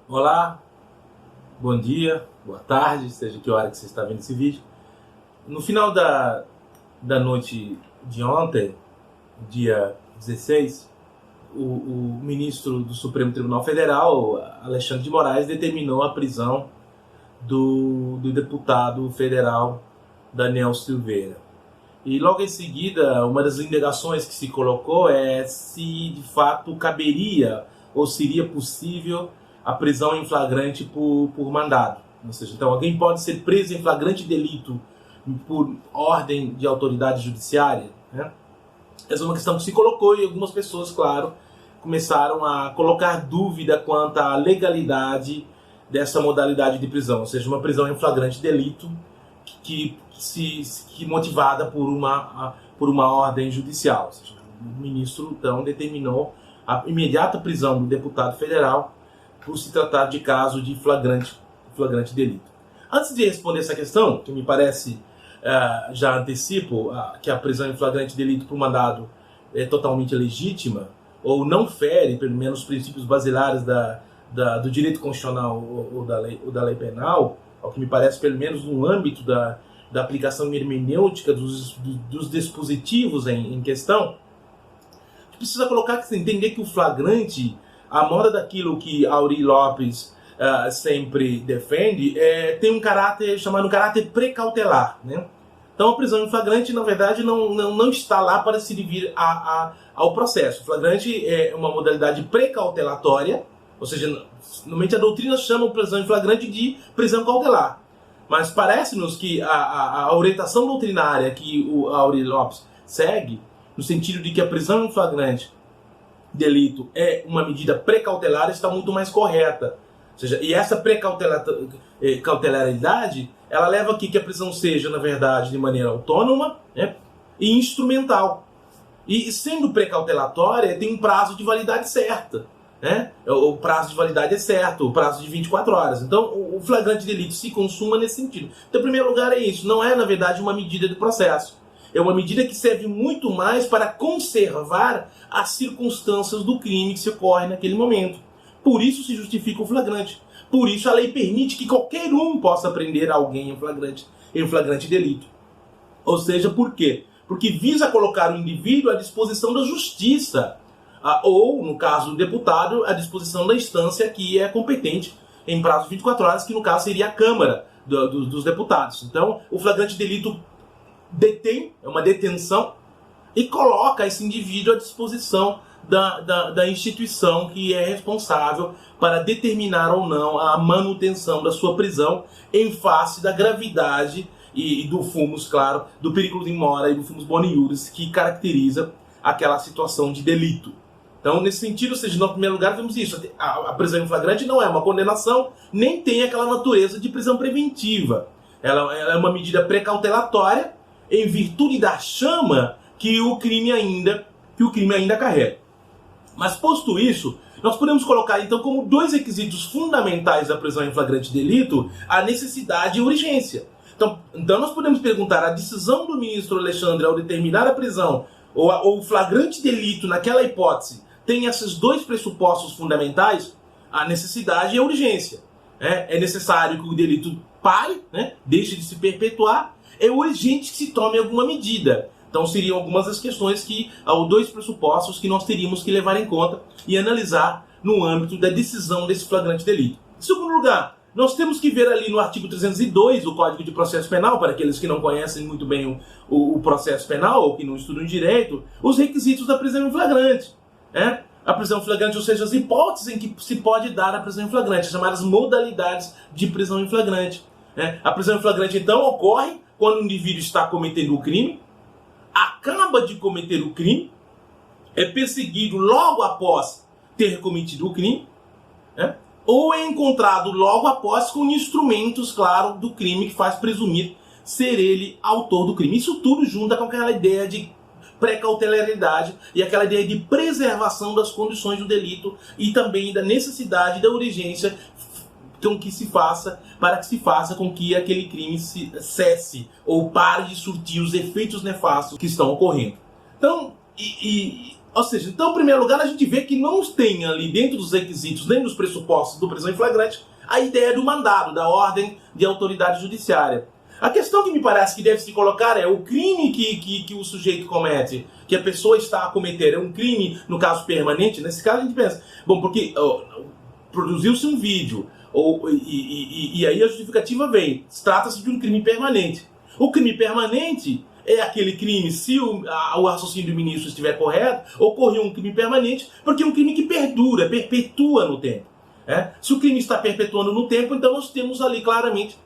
Olá, bom dia, boa tarde, seja que hora que você está vendo esse vídeo. No final da noite de ontem, dia 16, o ministro do Supremo Tribunal Federal, Alexandre de Moraes, determinou a prisão do deputado federal Daniel Silveira. E logo em seguida, uma das indagações que se colocou é se de fato caberia ou seria possível a prisão em flagrante por mandado. Ou seja, então alguém pode ser preso em flagrante delito por ordem de autoridade judiciária, né? Essa é uma questão que se colocou e algumas pessoas, claro, começaram a colocar dúvida quanto à legalidade dessa modalidade de prisão, ou seja, uma prisão em flagrante delito que motivada por uma ordem judicial. Ou seja, o ministro então determinou a imediata prisão do deputado federal por se tratar de caso de flagrante delito. Antes de responder essa questão, que me parece, já antecipo, que a prisão em flagrante delito por mandado é totalmente legítima, ou não fere, pelo menos, os princípios basilares do direito constitucional ou da lei penal, ao que me parece, pelo menos no âmbito da aplicação hermenêutica dos dispositivos em questão, a gente precisa entender que o flagrante, a moda daquilo que Aury Lopes sempre defende, tem um caráter chamado caráter precautelar, né? Então a prisão em flagrante, na verdade, não está lá para se vir ao processo. O flagrante é uma modalidade precautelatória, ou seja, normalmente a doutrina chama a prisão em flagrante de prisão cautelar. Mas parece-nos que a orientação doutrinária que o Aury Lopes segue, no sentido de que a prisão em flagrante delito é uma medida precautelar, está muito mais correta. Ou seja, e essa precautelaridade, ela leva aqui que a prisão seja, na verdade, de maneira autônoma, né, e instrumental. E sendo precautelatória, tem um prazo de validade certa, né? O prazo de validade é certo, o prazo de 24 horas. Então, o flagrante delito se consuma nesse sentido. Então, em primeiro lugar, é isso. Não é, na verdade, uma medida do processo. É uma medida que serve muito mais para conservar as circunstâncias do crime que se ocorre naquele momento. Por isso se justifica o flagrante. Por isso a lei permite que qualquer um possa prender alguém em flagrante delito. Ou seja, por quê? Porque visa colocar o indivíduo à disposição da justiça, ou, no caso do deputado, à disposição da instância que é competente em prazo de 24 horas, que no caso seria a Câmara dos Deputados. Então, o flagrante delito detém, é uma detenção, e coloca esse indivíduo à disposição da instituição que é responsável para determinar ou não a manutenção da sua prisão em face da gravidade e do fumus, claro, do perigo de mora e do fumus boni iuris que caracteriza aquela situação de delito. Então, nesse sentido, ou seja, no primeiro lugar, vemos isso. A prisão em flagrante não é uma condenação, nem tem aquela natureza de prisão preventiva. Ela é uma medida precautelatória em virtude da chama que o crime ainda carrega. Mas posto isso, nós podemos colocar então como dois requisitos fundamentais da prisão em flagrante delito a necessidade e a urgência. Então nós podemos perguntar: a decisão do ministro Alexandre ao determinar a prisão ou o flagrante delito naquela hipótese tem esses dois pressupostos fundamentais? A necessidade e a urgência. É necessário que o delito pare, né, deixe de se perpetuar. É urgente que se tome alguma medida. Então seriam algumas das questões ou dois pressupostos que nós teríamos que levar em conta e analisar no âmbito da decisão desse flagrante delito. Em segundo lugar, nós temos que ver ali no artigo 302 do Código de Processo Penal, para aqueles que não conhecem muito bem o processo penal ou que não estudam direito, os requisitos da prisão em flagrante. A prisão em flagrante, ou seja, as hipóteses em que se pode dar a prisão em flagrante, as chamadas modalidades de prisão em flagrante. A prisão em flagrante, então, ocorre quando o indivíduo está cometendo o crime, acaba de cometer o crime, é perseguido logo após ter cometido o crime, ou é encontrado logo após com instrumentos, claro, do crime que faz presumir ser ele autor do crime. Isso tudo junta com aquela ideia de precautelaridade e aquela ideia de preservação das condições do delito e também da necessidade da urgência para que se faça com que aquele crime cesse ou pare de surtir os efeitos nefastos que estão ocorrendo. Então, Ou seja, então, em primeiro lugar, a gente vê que não tem ali dentro dos requisitos, nem dos pressupostos do prisão em flagrante, a ideia do mandado, da ordem de autoridade judiciária. A questão que me parece que deve se colocar é o crime que o sujeito comete, que a pessoa está a cometer, é um crime, no caso permanente. Nesse caso a gente pensa, bom, porque produziu-se um vídeo, e aí a justificativa vem, trata-se de um crime permanente. O crime permanente é aquele crime, se o raciocínio do ministro estiver correto, ocorreu um crime permanente, porque é um crime que perdura, perpetua no tempo. Se o crime está perpetuando no tempo, então nós temos ali claramente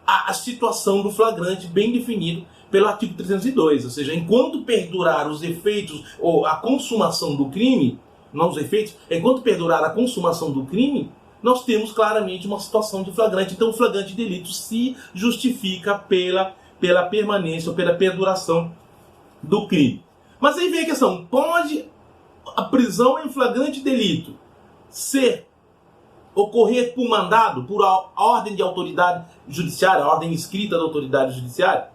a situação do flagrante bem definido pelo artigo 302, ou seja, enquanto perdurar os efeitos ou a consumação do crime, não os efeitos, enquanto perdurar a consumação do crime, nós temos claramente uma situação de flagrante. Então o flagrante delito se justifica pela permanência ou pela perduração do crime. Mas aí vem a questão, pode a prisão em flagrante delito ocorrer por mandado, por ordem de autoridade judiciária, a ordem escrita da autoridade judiciária?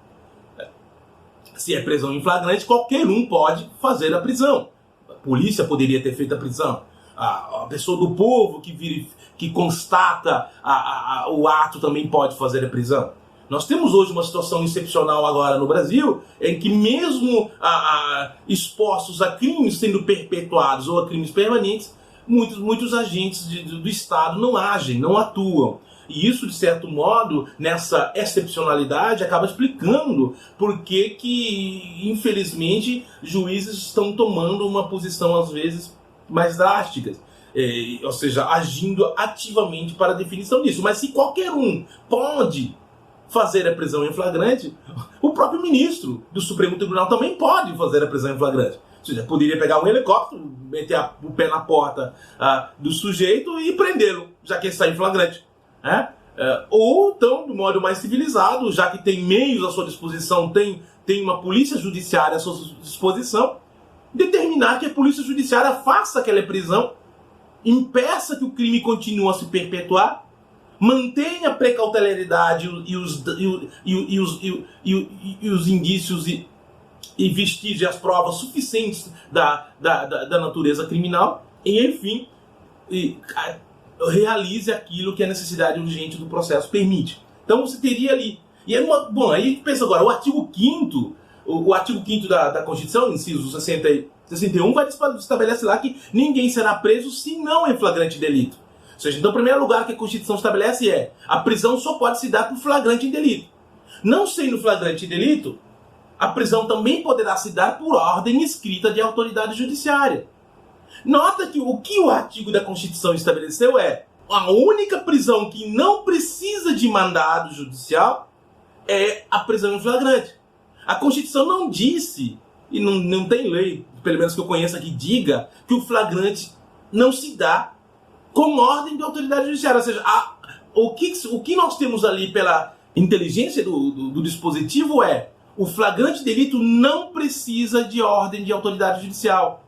Se é prisão em flagrante, qualquer um pode fazer a prisão. A polícia poderia ter feito a prisão. A pessoa do povo que constata o ato também pode fazer a prisão. Nós temos hoje uma situação excepcional agora no Brasil, em que mesmo expostos a crimes sendo perpetuados ou a crimes permanentes, muitos agentes do Estado não agem, não atuam. E isso, de certo modo, nessa excepcionalidade, acaba explicando por que, infelizmente, juízes estão tomando uma posição, às vezes, mais drástica. Ou seja, agindo ativamente para a definição disso. Mas se qualquer um pode fazer a prisão em flagrante, o próprio ministro do Supremo Tribunal também pode fazer a prisão em flagrante. Ou seja, poderia pegar um helicóptero, meter o pé na porta do sujeito e prendê-lo, já que ele está em flagrante. Ou, então, do modo mais civilizado, já que tem meios à sua disposição, tem uma polícia judiciária à sua disposição, determinar que a polícia judiciária faça aquela prisão, impeça que o crime continue a se perpetuar, mantenha a precautelaridade e os indícios e vestígios, as provas suficientes da natureza criminal, e, enfim, realize aquilo que a necessidade urgente do processo permite. Então você teria ali... Bom, aí pensa agora, o artigo 5º, o artigo 5º da Constituição, inciso 61, vai estabelece lá que ninguém será preso se não em flagrante delito. Ou seja, então o primeiro lugar que a Constituição estabelece é a prisão só pode se dar por flagrante delito. Não sendo flagrante delito, a prisão também poderá se dar por ordem escrita de autoridade judiciária. Nota que o artigo da Constituição estabeleceu é a única prisão que não precisa de mandado judicial é a prisão em flagrante. A Constituição não disse, e não tem lei, pelo menos que eu conheça, que diga que o flagrante não se dá com ordem de autoridade judiciária. Ou seja, o que nós temos ali pela inteligência do dispositivo é o flagrante delito não precisa de ordem de autoridade judicial.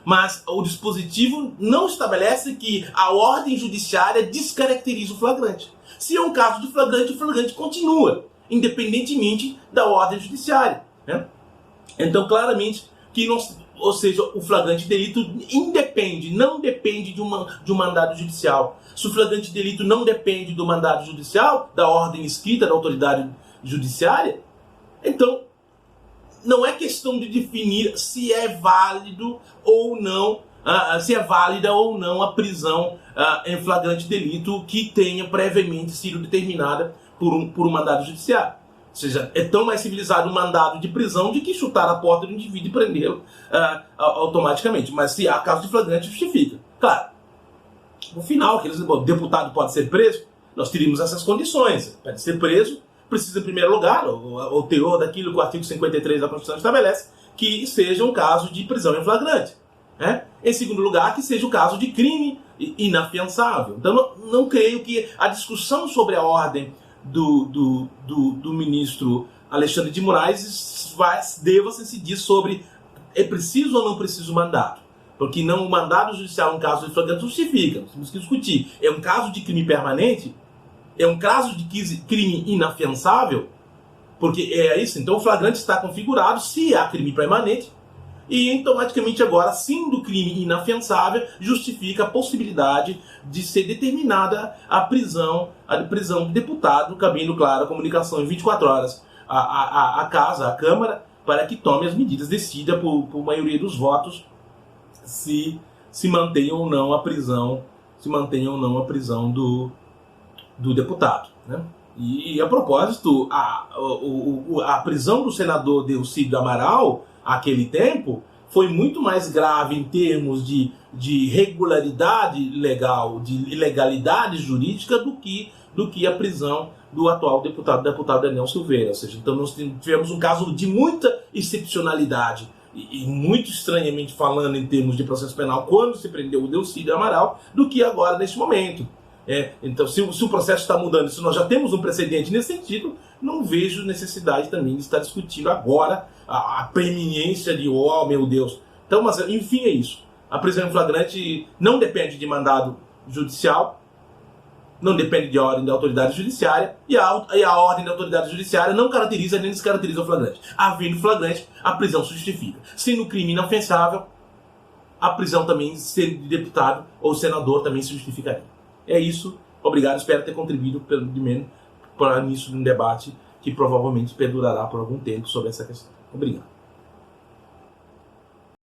Mas o dispositivo não estabelece que a ordem judiciária descaracteriza o flagrante. Se é um caso de flagrante, o flagrante continua, independentemente da ordem judiciária. Então, claramente, ou seja, o flagrante delito não depende de um mandado judicial. Se o flagrante delito não depende do mandado judicial, da ordem escrita da autoridade judiciária, então não é questão de definir se é válido ou não, se é válida ou não a prisão em flagrante delito que tenha previamente sido determinada por um mandado judiciário. Ou seja, é tão mais civilizado um mandado de prisão do que chutar a porta do indivíduo e prendê-lo automaticamente. Mas se há caso de flagrante, justifica. Claro, no final, o deputado pode ser preso, nós teríamos essas condições. Para ser preso, precisa, em primeiro lugar, o teor daquilo que o artigo 53 da Constituição estabelece, que seja um caso de prisão em flagrante. Em segundo lugar, que seja o caso de crime inafiançável. Então, não creio que a discussão sobre a ordem do ministro Alexandre de Moraes deva se decidir sobre é preciso ou não preciso mandato. Porque o mandado judicial em caso de flagrante justifica, nós temos que discutir. É um caso de crime permanente? É um caso de crime inafiançável? Porque é isso, então o flagrante está configurado se há crime permanente, e automaticamente agora, sendo crime inafiançável, justifica a possibilidade de ser determinada a prisão do deputado, cabendo, claro, a comunicação em 24 horas à casa, à Câmara, para que tome as medidas, decida por maioria dos votos se mantenha ou não a prisão, do deputado, né? E a propósito, a prisão do senador Delcídio Amaral, àquele tempo, foi muito mais grave em termos de regularidade legal, de ilegalidade jurídica, do que a prisão do atual deputado Daniel Silveira. Ou seja, então nós tivemos um caso de muita excepcionalidade, e muito estranhamente falando em termos de processo penal, quando se prendeu o Delcídio Amaral, do que agora neste momento. Então, se o processo está mudando, se nós já temos um precedente nesse sentido, não vejo necessidade também de estar discutindo agora a preeminência de, oh meu Deus. Então, mas enfim, é isso. A prisão em flagrante não depende de mandado judicial, não depende de ordem da autoridade judiciária, e a ordem da autoridade judiciária não caracteriza nem descaracteriza o flagrante. Havendo flagrante, a prisão se justifica. Sendo crime inafiançável, a prisão também, ser de deputado ou senador, também se justificaria. É isso. Obrigado. Espero ter contribuído para início de um debate que provavelmente perdurará por algum tempo sobre essa questão. Obrigado.